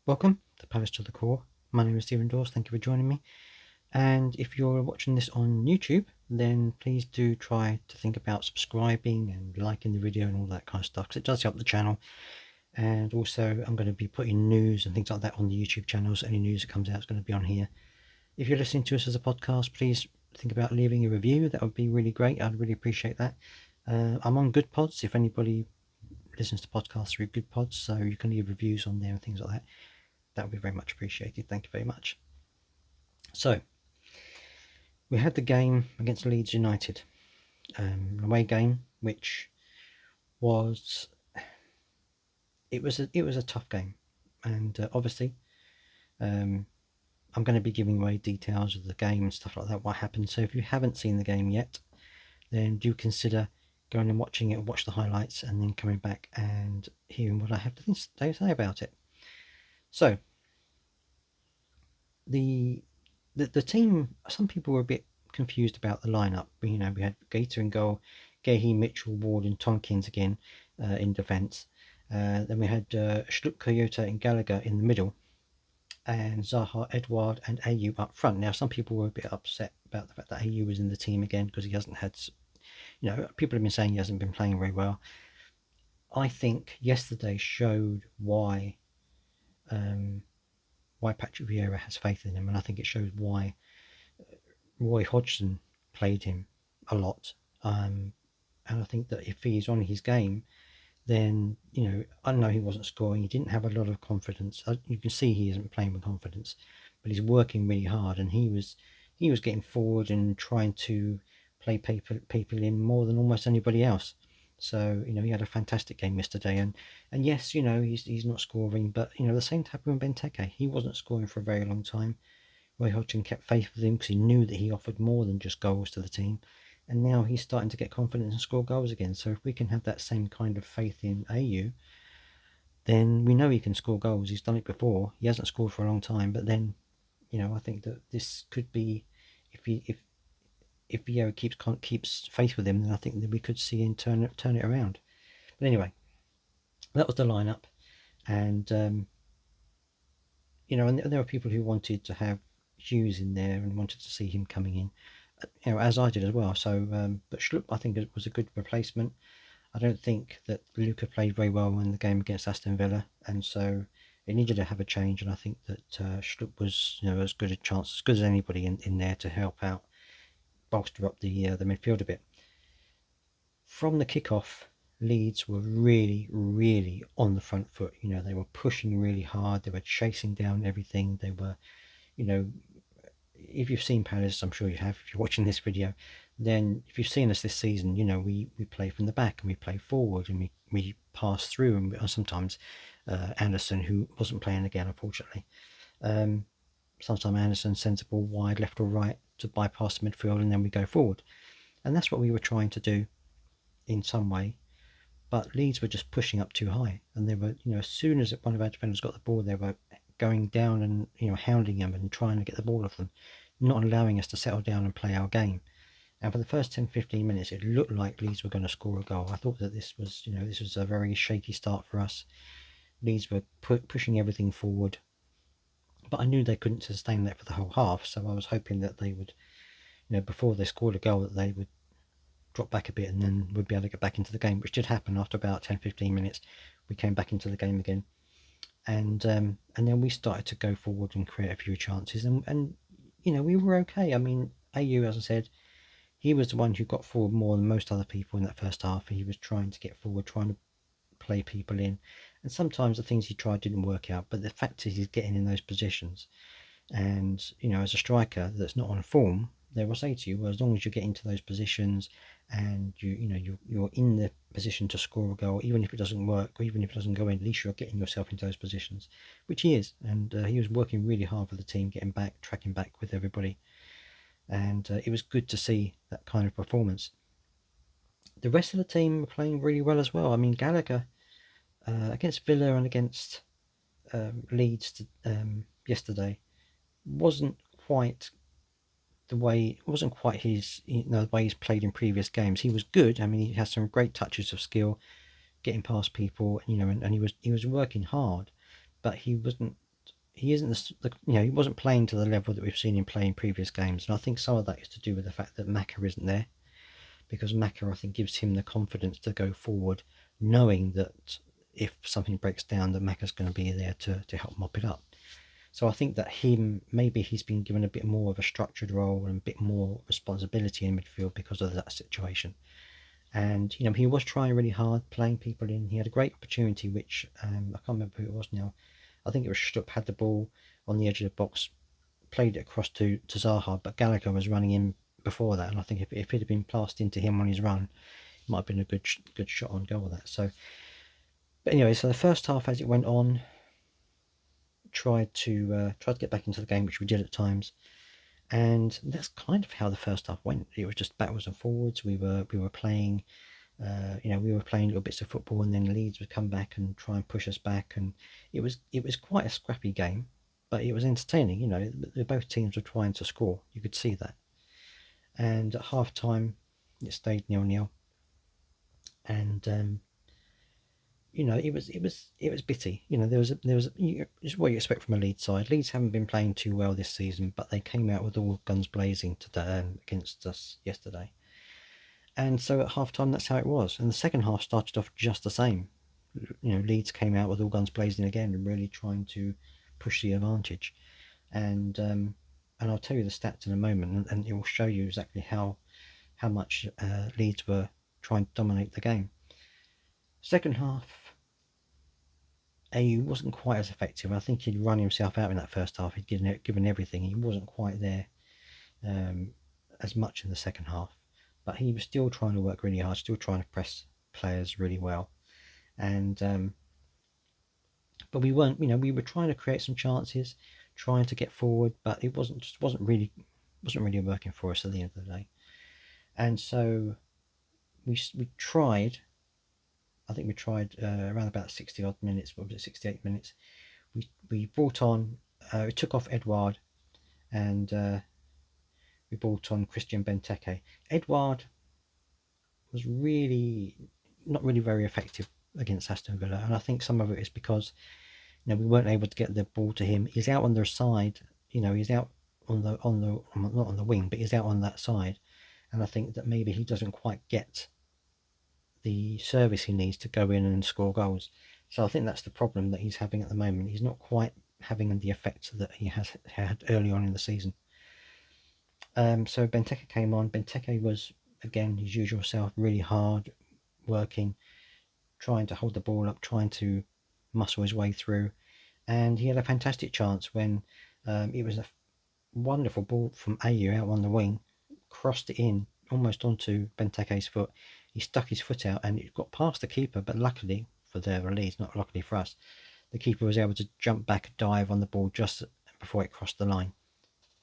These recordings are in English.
Welcome to Palace to the Core. My name is Stephen Dawes. Thank you for joining me. And if you're watching this on YouTube, then please do try to think about subscribing and liking the video and all that kind of stuff, because it does help the channel. And also, I'm going to be putting news and things like that on the YouTube channel, so any news that comes out is going to be on here. If you're listening to us as a podcast, please think about leaving a review. That would be really great. I'd really appreciate that. I'm on Good Pods, if anybody listens to podcasts through Good Pods, so you can leave reviews on there and things like that. That would be very much appreciated. Thank you very much. So, we had the game against Leeds United, an away game, which was it was a tough game, and obviously, I'm going to be giving away details of the game and stuff like that. What happened? So, if you haven't seen the game yet, then do consider going and watching it, watch the highlights, and then coming back and hearing what I have to say about it. So, the team, some people were a bit confused about the lineup. We had Gator in goal, Gahey, Mitchell, Ward, and Tompkins again in defence. Then we had Schlupp, Kyoto, and Gallagher in the middle, and Zaha, Edouard, and Ayew up front. Now, some people were a bit upset about the fact that Ayew was in the team again because he hasn't had, people have been saying he hasn't been playing very well. I think yesterday showed why Patrick Vieira has faith in him, and I think it shows why Roy Hodgson played him a lot. And I think that if he's on his game, then, I know he wasn't scoring. He didn't have a lot of confidence. You can see he isn't playing with confidence, but he's working really hard, and he was getting forward and trying to play people in more than almost anybody else. So, he had a fantastic game yesterday, and yes, he's not scoring, but, the same happened with Benteke. He wasn't scoring for a very long time. Roy Hodgson kept faith with him because he knew that he offered more than just goals to the team, and now he's starting to get confidence and score goals again. So if we can have that same kind of faith in Ayew, then we know he can score goals. He's done it before. He hasn't scored for a long time, but then, I think that this could be, if Vieira keeps faith with him, then I think that we could see him turn it around. But anyway, that was the lineup, and and there were people who wanted to have Hughes in there and wanted to see him coming in, as I did as well. So, but Schlupp, I think, it was a good replacement. I don't think that Luca played very well in the game against Aston Villa, and so it needed to have a change. And I think that Schlupp was, as good as anybody in there to help out, bolster up the midfield a bit. From the kickoff, Leeds were really, really on the front foot. They were pushing really hard. They were chasing down everything. They were, if you've seen Palace, I'm sure you have, if you're watching this video, then if you've seen us this season, we play from the back and we play forward and we pass through, and sometimes Anderson, who wasn't playing again, unfortunately, sometimes Anderson sends a ball wide, left or right, to bypass the midfield, and then we go forward. And that's what we were trying to do in some way, but Leeds were just pushing up too high, and they were, as soon as one of our defenders got the ball, they were going down and, hounding them and trying to get the ball off them, not allowing us to settle down and play our game. And for the first 10-15 minutes, it looked like Leeds were going to score a goal. I thought that this was a very shaky start for us. Leeds were pushing everything forward, but I knew they couldn't sustain that for the whole half, so I was hoping that they would, before they scored a goal, that they would drop back a bit and then we'd be able to get back into the game, which did happen. After about 10-15 minutes, we came back into the game again, and then we started to go forward and create a few chances, and we were okay. I mean, Ayew, as I said, he was the one who got forward more than most other people in that first half. He was trying to get forward, trying to play people in, and sometimes the things he tried didn't work out, but the fact is he's getting in those positions, and as a striker that's not on form, they will say to you, well, as long as you get into those positions and you're in the position to score a goal, even if it doesn't work, or even if it doesn't go in, at least you're getting yourself into those positions, which he is. And he was working really hard for the team, getting back, tracking back with everybody, and it was good to see that kind of performance. The rest of the team were playing really well as well. I mean, Gallagher against Villa and against Leeds yesterday wasn't quite his, the way he's played in previous games. He was good. I mean, he has some great touches of skill, getting past people, and he was working hard, but he wasn't he isn't he wasn't playing to the level that we've seen him play in previous games, and I think some of that is to do with the fact that Maka isn't there, because Maka, I think, gives him the confidence to go forward, knowing that if something breaks down, that Maka's going to be there to help mop it up. So I think that maybe he's been given a bit more of a structured role and a bit more responsibility in midfield because of that situation. And he was trying really hard, playing people in. He had a great opportunity, which I can't remember who it was now. I think it was Stupp had the ball on the edge of the box, played it across to Zaha, but Gallagher was running in before that, and I think if it had been passed into him on his run, it might have been a good shot on goal. That so. But anyway, so the first half, as it went on, tried to get back into the game, which we did at times, and that's kind of how the first half went. It was just backwards and forwards. We were playing, we were playing little bits of football, and then Leeds would come back and try and push us back, and it was quite a scrappy game, but it was entertaining. Both teams were trying to score. You could see that, and at half time, it stayed 0-0, and it was bitty. There was just what you expect from a Leeds side. Leeds haven't been playing too well this season, but they came out with all guns blazing today against us yesterday. And so at half time, that's how it was. And the second half started off just the same. Leeds came out with all guns blazing again and really trying to push the advantage. And I'll tell you the stats in a moment, and it will show you exactly how much Leeds were trying to dominate the game. Second half, AU wasn't quite as effective. I think he'd run himself out in that first half. He'd given everything. He wasn't quite there as much in the second half, but he was still trying to work really hard, still trying to press players really well. And but we weren't. We were trying to create some chances, trying to get forward, but it wasn't really working for us at the end of the day. And so we tried. I think we tried around about 60 odd minutes. What was it, 68 minutes? We brought on, we took off Edouard, and we brought on Christian Benteke. Edouard was really not really very effective against Aston Villa, and I think some of it is because we weren't able to get the ball to him. He's out on the side, he's out on the not on the wing, but he's out on that side, and I think that maybe he doesn't quite get the service he needs to go in and score goals. So I think that's the problem that he's having at the moment. He's not quite having the effects that he has had early on in the season. So Benteke came on. Benteke was, again, his usual self, really hard working, trying to hold the ball up, trying to muscle his way through. And he had a fantastic chance when it was a wonderful ball from Ayew out on the wing, crossed it in almost onto Benteke's foot. He stuck his foot out and it got past the keeper, but luckily for their release, not luckily for us, the keeper was able to jump back, dive on the ball just before it crossed the line.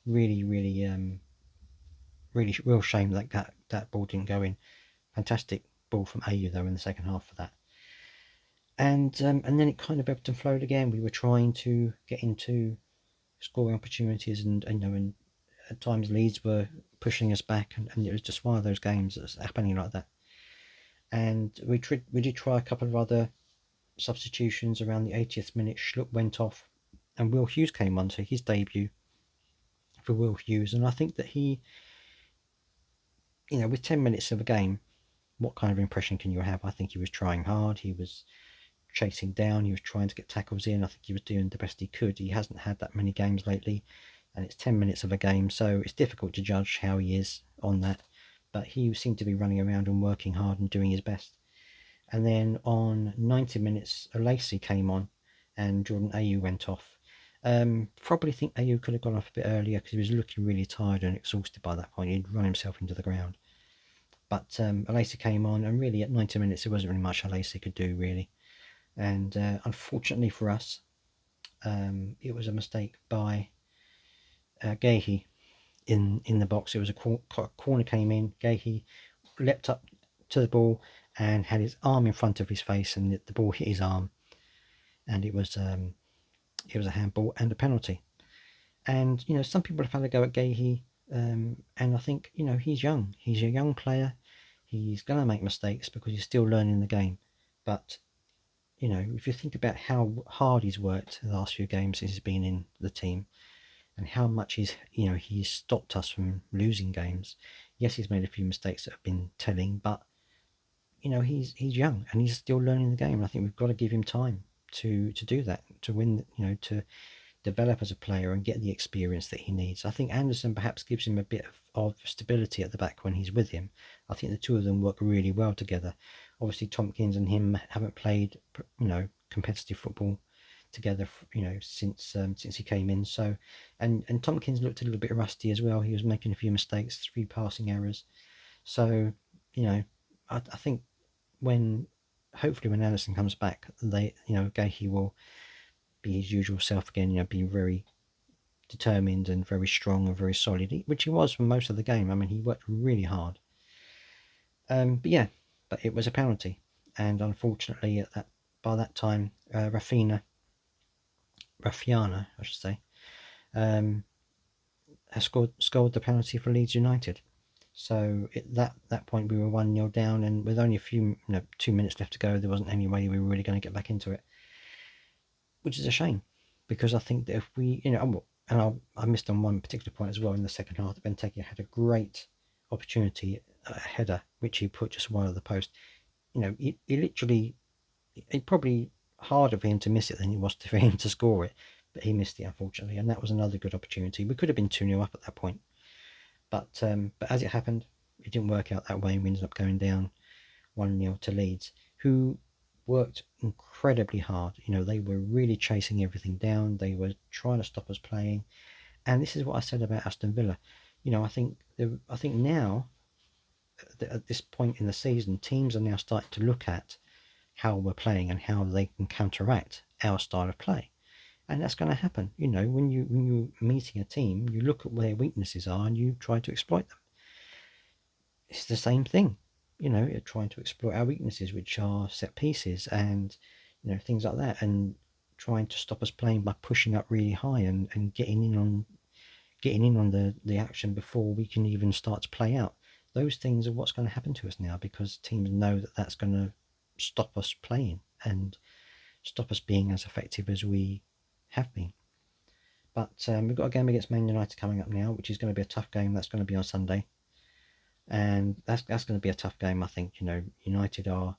Really, real shame that ball didn't go in. Fantastic ball from Ayew though in the second half for that. And then it kind of ebbed and flowed again. We were trying to get into scoring opportunities, and at times Leeds were pushing us back, and it was just one of those games that's happening like that. And we did try a couple of other substitutions around the 80th minute. Schlupp went off, and Will Hughes came on, so his debut for Will Hughes. And I think that he, with 10 minutes of a game, what kind of impression can you have? I think he was trying hard. He was chasing down. He was trying to get tackles in. I think he was doing the best he could. He hasn't had that many games lately, and it's 10 minutes of a game, so it's difficult to judge how he is on that. But he seemed to be running around and working hard and doing his best. And then on 90 minutes, Lacey came on, and Jordan Ayew went off. Probably think Ayew could have gone off a bit earlier because he was looking really tired and exhausted by that point. He'd run himself into the ground. But Lacey came on, and really at 90 minutes, there wasn't really much Lacey could do, really. And unfortunately for us, it was a mistake by Gahey in the box. It was a corner came in. Gahey leapt up to the ball and had his arm in front of his face, and the ball hit his arm, and it was a handball and a penalty. And some people have had a go at Gahey, and I think he's young. He's a young player. He's going to make mistakes because he's still learning the game, but if you think about how hard he's worked the last few games since he's been in the team, and how much he's stopped us from losing games. Yes, he's made a few mistakes that have been telling, but he's young and he's still learning the game. And I think we've got to give him time to do that, to win, to develop as a player and get the experience that he needs. I think Anderson perhaps gives him a bit of stability at the back when he's with him. I think the two of them work really well together. Obviously, Tompkins and him haven't played, competitive football together, since he came in. So, and Tompkins looked a little bit rusty as well. He was making a few mistakes, 3 passing errors. So, I think when hopefully when Anderson comes back, he will be his usual self again. Be very determined and very strong and very solid, which he was for most of the game. I mean, he worked really hard. But it was a penalty, and unfortunately, by that time, Rafiana, I should say, has scored the penalty for Leeds United. So at that point, we were 1-0 down, and with only 2 minutes left to go, there wasn't any way we were really going to get back into it, which is a shame, because I think that if we, and I missed on one particular point as well in the second half. Benteke had a great opportunity, a header which he put just wide of the post. He literally, it probably harder for him to miss it than it was for him to score it, but he missed it, unfortunately, and that was another good opportunity. We could have been 2-0 up at that point, but as it happened, it didn't work out that way, and we ended up going down 1-0 to Leeds, who worked incredibly hard. They were really chasing everything down. They were trying to stop us playing, and this is what I said about Aston Villa. I think now, at this point in the season, teams are now starting to look at how we're playing and how they can counteract our style of play. And that's going to happen. When you're meeting a team, you look at where their weaknesses are and you try to exploit them. It's the same thing. You're trying to exploit our weaknesses, which are set pieces and things like that, and trying to stop us playing by pushing up really high and getting in on the action before we can even start to play out. Those things are what's going to happen to us now, because teams know that that's going to stop us playing and stop us being as effective as we have been. But we've got a game against Man United coming up now, which is going to be a tough game. That's going to be on Sunday, and that's going to be a tough game. I think United are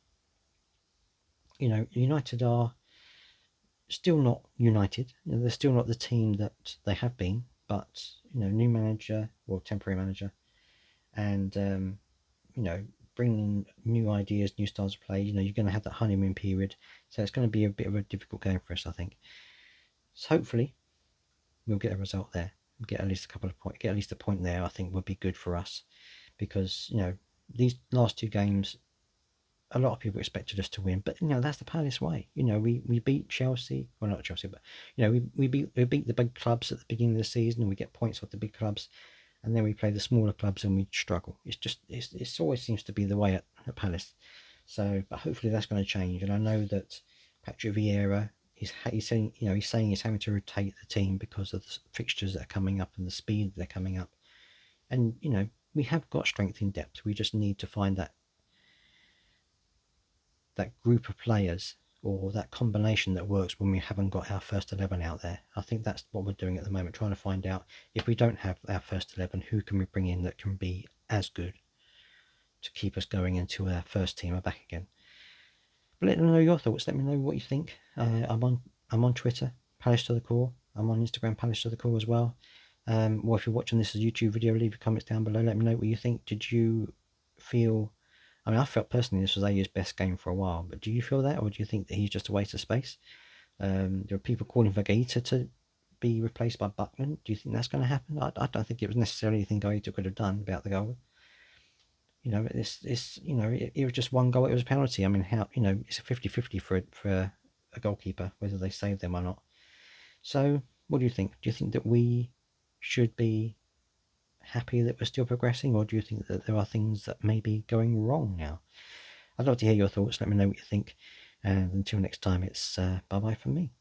still not united. They're still not the team that they have been. But new manager or temporary manager, and bringing new ideas, new styles of play. You're going to have that honeymoon period, so it's going to be a bit of a difficult game for us, I think. So hopefully, we'll get a result there. Get at least a couple of points. Get at least a point there. I think would be good for us, because these last 2 games, a lot of people expected us to win, but that's the Palace way. We beat Chelsea, well, not Chelsea, but we beat the big clubs at the beginning of the season, and we get points off the big clubs, and then we play the smaller clubs and we struggle. It's always seems to be the way at Palace. So, but hopefully that's going to change, and I know that Patrick Vieira, he's saying he's having to rotate the team because of the fixtures that are coming up and the speed they're coming up, and we have got strength in depth. We just need to find that group of players, or that combination that works when we haven't got our first 11 out there. I think that's what we're doing at the moment, trying to find out, if we don't have our first 11, who can we bring in that can be as good to keep us going until our first team are back again. But let me know your thoughts. Let me know what you think. I'm on Twitter, Palace to the Core. I'm on Instagram, Palace to the Core as well. Or if you're watching this as a YouTube video, leave your comments down below. Let me know what you think. Did you feel... I mean, I felt personally this was AU's best game for a while, but do you feel that, or do you think that he's just a waste of space? There are people calling for Gaeta to be replaced by Buckland. Do you think that's going to happen? I don't think it was necessarily anything Gaeta could have done about the goal. It was just one goal. It was a penalty. I mean, it's a 50-50 for a goalkeeper, whether they save them or not. So, what do you think? Do you think that we should be happy that we're still progressing, or do you think that there are things that may be going wrong now? I'd love to hear your thoughts. Let me know what you think, and until next time, it's bye bye from me.